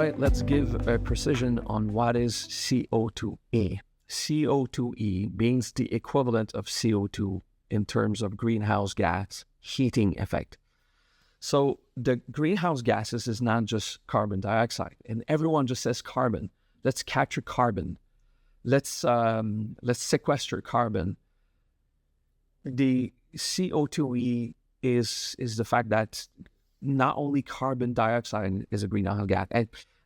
right, let's give a precision on what is CO2e. CO2e means the equivalent of CO2 in terms of greenhouse gas heating effect. So the greenhouse gases is not just carbon dioxide, and everyone just says carbon. Let's capture carbon. Let's sequester carbon. The CO2e is the fact that not only carbon dioxide is a greenhouse gas,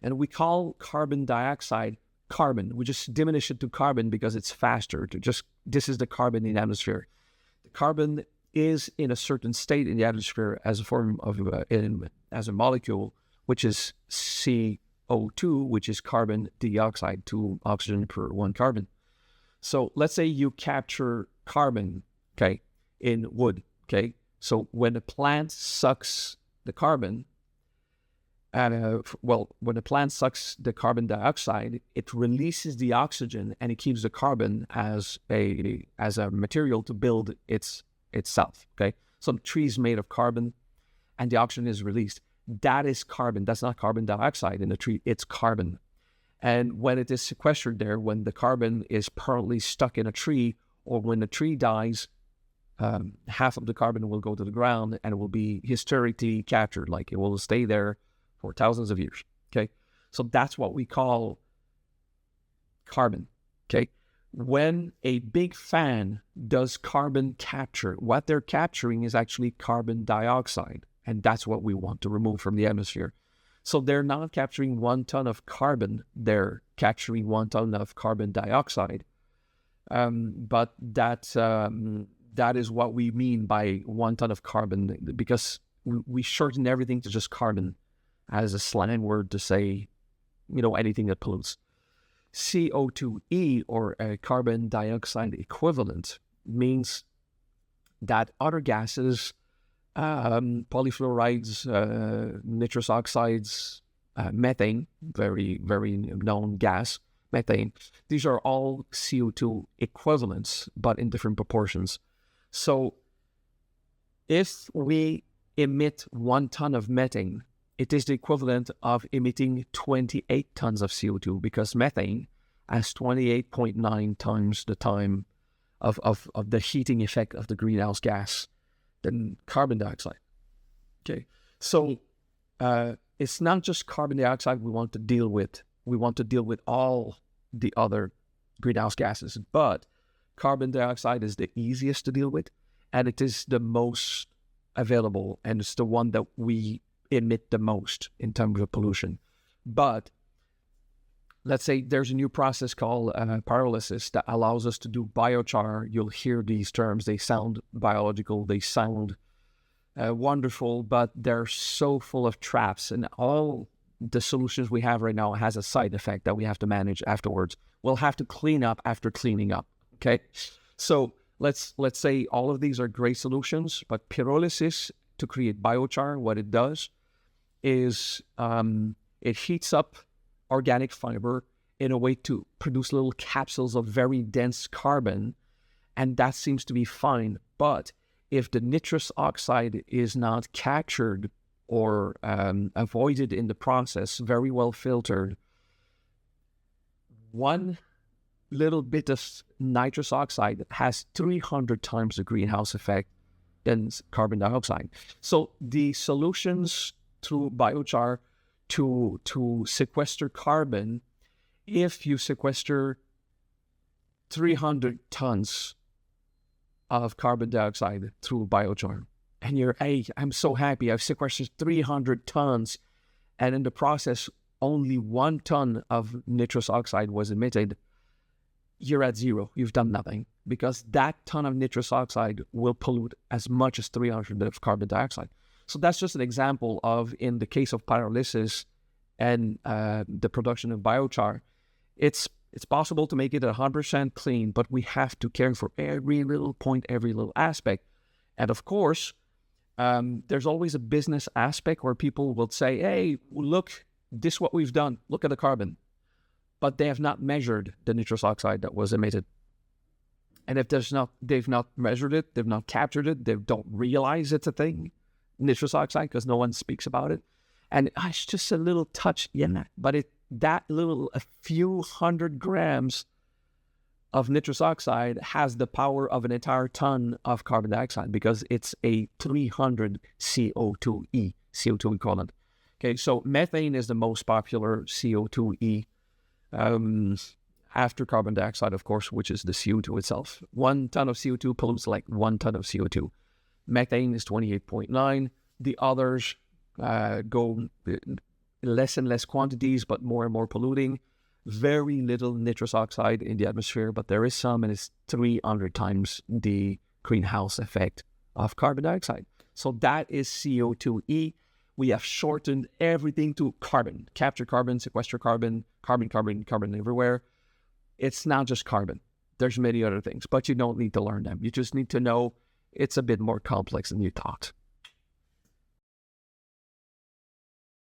and we call carbon dioxide carbon. We just diminish it to carbon because it's faster. This is the carbon in the atmosphere. The carbon is in a certain state in the atmosphere as a form of as a molecule, which is CO2, which is carbon dioxide, 2 oxygen per 1 carbon. So let's say you capture carbon, okay, in wood, okay. So when a plant sucks the carbon, when the plant sucks the carbon dioxide, it releases the oxygen and it keeps the carbon as a material to build itself. Okay, so the tree is made of carbon, and the oxygen is released. That is carbon. That's not carbon dioxide in the tree. It's carbon. And when it is sequestered there, when the carbon is permanently stuck in a tree, or when the tree dies, half of the carbon will go to the ground and it will be historically captured, like it will stay there for thousands of years. Okay, so that's what we call carbon. Okay, when a big fan does carbon capture, what they're capturing is actually carbon dioxide, and that's what we want to remove from the atmosphere. So they're not capturing 1 ton of carbon, they're capturing 1 ton of carbon dioxide. But that is what we mean by 1 ton of carbon, because we shorten everything to just carbon as a slang word to say, anything that pollutes. CO2e, or a carbon dioxide equivalent, means that other gases, polyfluorides, nitrous oxides, methane, very, very known gas, methane, these are all CO2 equivalents, but in different proportions. So if we emit 1 ton of methane, it is the equivalent of emitting 28 tons of CO2, because methane has 28.9 times the time of the heating effect of the greenhouse gas than carbon dioxide. Okay, so it's not just carbon dioxide we want to deal with. We want to deal with all the other greenhouse gases, but carbon dioxide is the easiest to deal with, and it is the most available, and it's the one that we emit the most in terms of pollution. But let's say there's a new process called pyrolysis that allows us to do biochar. You'll hear these terms. They sound biological. They sound wonderful, but they're so full of traps. And all the solutions we have right now has a side effect that we have to manage afterwards. We'll have to clean up after cleaning up, okay? So let's say all of these are great solutions, but pyrolysis to create biochar, what it does is it heats up organic fiber in a way to produce little capsules of very dense carbon, and that seems to be fine. But if the nitrous oxide is not captured or avoided in the process, very well filtered, 1 little bit of nitrous oxide has 300 times the greenhouse effect than carbon dioxide. So the solutions through biochar to sequester carbon, if you sequester 300 tons of carbon dioxide through biochar, and you're, hey, I'm so happy, I've sequestered 300 tons, and in the process, only 1 ton of nitrous oxide was emitted, you're at zero. You've done nothing, because that ton of nitrous oxide will pollute as much as 300 of carbon dioxide. So that's just an example of, in the case of pyrolysis and the production of biochar, it's possible to make it 100% clean, but we have to care for every little point, every little aspect. And of course, there's always a business aspect where people will say, hey, look, this is what we've done. Look at the carbon. But they have not measured the nitrous oxide that was emitted. And if they've not measured it, they've not captured it, they don't realize it's a thing, nitrous oxide, because no one speaks about it. And it's just a little touch, but a few hundred grams of nitrous oxide has the power of an entire ton of carbon dioxide because it's a 300 CO2e, CO2 equivalent. Okay, so methane is the most popular CO2e after carbon dioxide, of course, which is the CO2 itself. 1 ton of CO2 pollutes like 1 ton of CO2. Methane is 28.9. The others go less and less quantities, but more and more polluting. Very little nitrous oxide in the atmosphere, but there is some, and it's 300 times the greenhouse effect of carbon dioxide. So that is CO2e. We have shortened everything to carbon. Capture carbon, sequester carbon, carbon everywhere. It's not just carbon. There's many other things, but you don't need to learn them. You just need to know it's a bit more complex than you thought.